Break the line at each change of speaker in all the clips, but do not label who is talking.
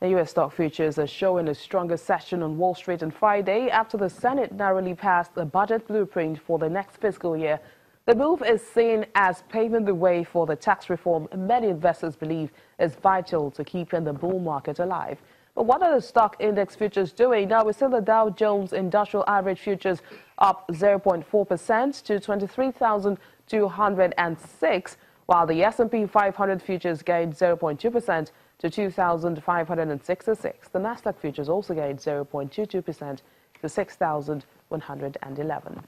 The U.S. stock futures are showing a stronger session on Wall Street on Friday after the Senate narrowly passed a budget blueprint for the next fiscal year. The move is seen as paving the way for the tax reform many investors believe is vital to keeping the bull market alive. But what are the stock index futures doing? Now, we see the Dow Jones Industrial Average futures up 0.4% to 23,206, while the S&P 500 futures gained 0.2% to 2,566. The Nasdaq futures also gained 0.22% to 6,111.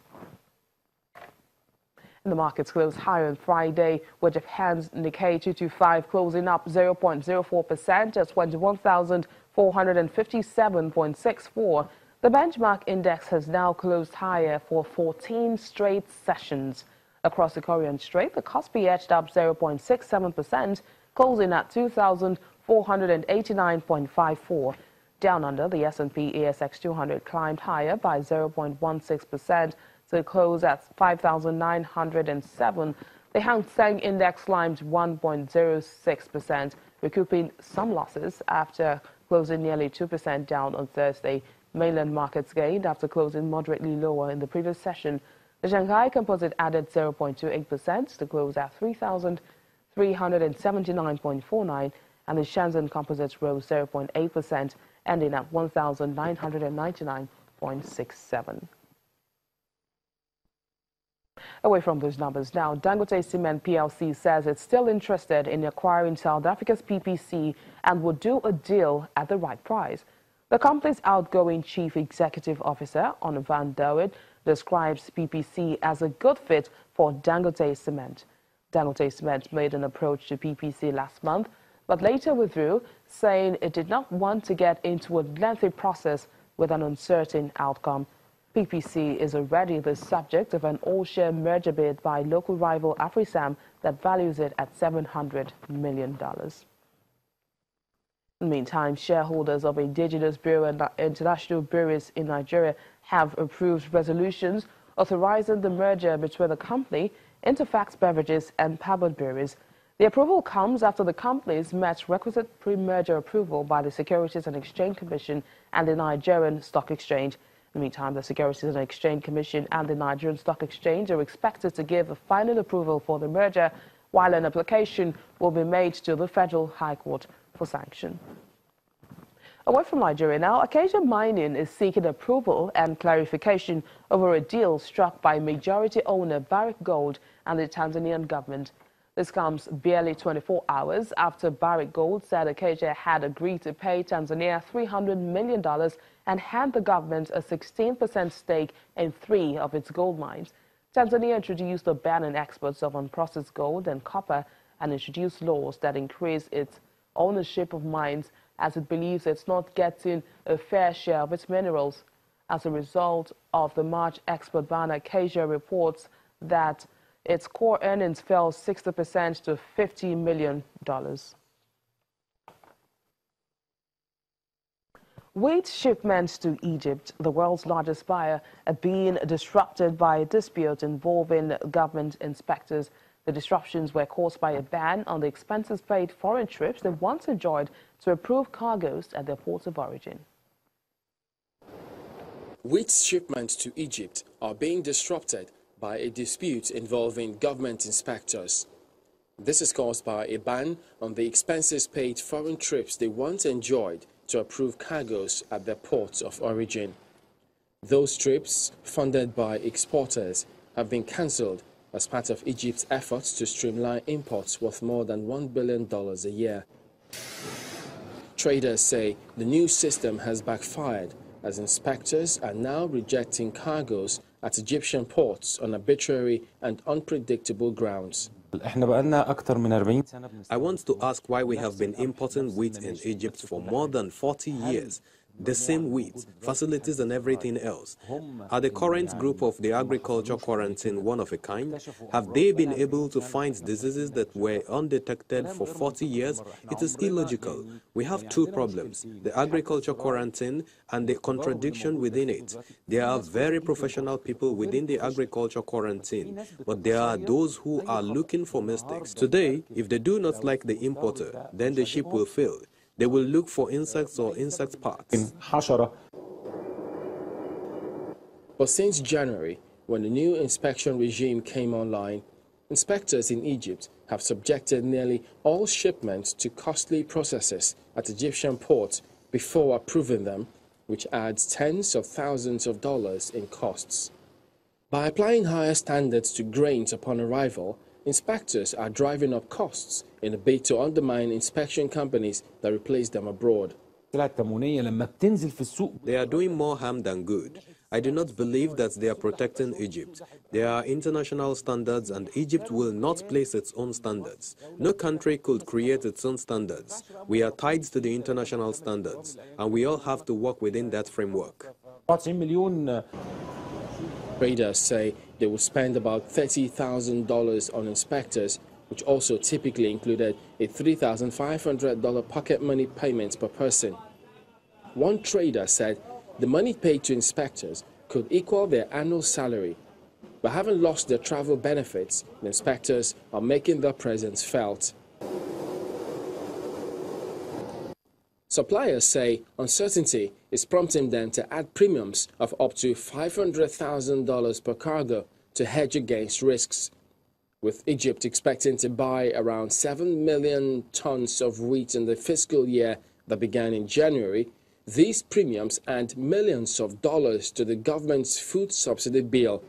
The markets closed higher on Friday, with Japan's Nikkei 225 closing up 0.04% at 21,457.64. The benchmark index has now closed higher for 14 straight sessions. Across the Korean Strait, the Kospi edged up 0.67%, closing at 2,489.54. Down under, the S&P ASX 200 climbed higher by 0.16%. to close at 5,907. The Hang Seng Index climbed 1.06%, recouping some losses after closing nearly 2% down on Thursday. Mainland markets gained after closing moderately lower in the previous session. The Shanghai Composite added 0.28% to close at 3,379.49, and the Shenzhen Composite rose 0.8%, ending at 1,999.67. Away from those numbers now, Dangote Cement PLC says it's still interested in acquiring South Africa's PPC and would do a deal at the right price. The company's outgoing Chief Executive Officer, Onno van Douwen, describes PPC as a good fit for Dangote Cement. Dangote Cement made an approach to PPC last month, but later withdrew, saying it did not want to get into a lengthy process with an uncertain outcome. PPC is already the subject of an all-share merger bid by local rival Afrisam that values it at $700 million. In the meantime, shareholders of Indigenous Bureau and International Breweries in Nigeria have approved resolutions authorizing the merger between the company, Interfax Beverages, and Pabot Breweries. The approval comes after the companies met requisite pre-merger approval by the Securities and Exchange Commission and the Nigerian Stock Exchange. In the meantime, the Securities and Exchange Commission and the Nigerian Stock Exchange are expected to give a final approval for the merger, while an application will be made to the Federal High Court for sanction. Away from Nigeria now, Acacia Mining is seeking approval and clarification over a deal struck by majority owner Barrick Gold and the Tanzanian government. This comes barely 24 hours after Barrick Gold said Acacia had agreed to pay Tanzania $300 million and hand the government a 16% stake in 3 of its gold mines. Tanzania introduced a ban on exports of unprocessed gold and copper and introduced laws that increase its ownership of mines as it believes it's not getting a fair share of its minerals. As a result of the March export ban, Acacia reports that its core earnings fell 60% to $50 million. Wheat shipments to Egypt, the world's largest buyer, are being disrupted by a dispute involving government inspectors. The disruptions were caused by a ban on the expenses paid foreign trips they once enjoyed to approve cargoes at their ports of origin.
Wheat shipments to Egypt are being disrupted by a dispute involving government inspectors. This is caused by a ban on the expenses paid foreign trips they once enjoyed to approve cargoes at their ports of origin. Those trips, funded by exporters, have been cancelled as part of Egypt's efforts to streamline imports worth more than $1 billion a year. Traders say the new system has backfired as inspectors are now rejecting cargoes at Egyptian ports on arbitrary and unpredictable grounds.
I want to ask why we have been importing wheat in Egypt for more than 40 years. The same wheat, facilities and everything else. Are the current group of the agriculture quarantine one of a kind? Have they been able to find diseases that were undetected for 40 years? It is illogical. We have 2 problems, the agriculture quarantine and the contradiction within it. There are very professional people within the agriculture quarantine, but there are those who are looking for mistakes. Today, if they do not like the importer, then the ship will fail. They will look for insects or insect parts.
But since January, when the new inspection regime came online, inspectors in Egypt have subjected nearly all shipments to costly processes at Egyptian ports before approving them, which adds tens of thousands of dollars in costs. By applying higher standards to grains upon arrival, inspectors are driving up costs in a bid to undermine inspection companies that replace them abroad.
They are doing more harm than good. I do not believe that they are protecting Egypt. There are international standards and Egypt will not place its own standards. No country could create its own standards. We are tied to the international standards and we all have to work within that framework.
Traders say they will spend about $30,000 on inspectors, which also typically included a $3,500 pocket money payment per person. One trader said the money paid to inspectors could equal their annual salary. But having lost their travel benefits, the inspectors are making their presence felt. Suppliers say uncertainty is prompting them to add premiums of up to $500,000 per cargo to hedge against risks. With Egypt expecting to buy around 7 million tons of wheat in the fiscal year that began in January, these premiums add millions of dollars to the government's food subsidy bill.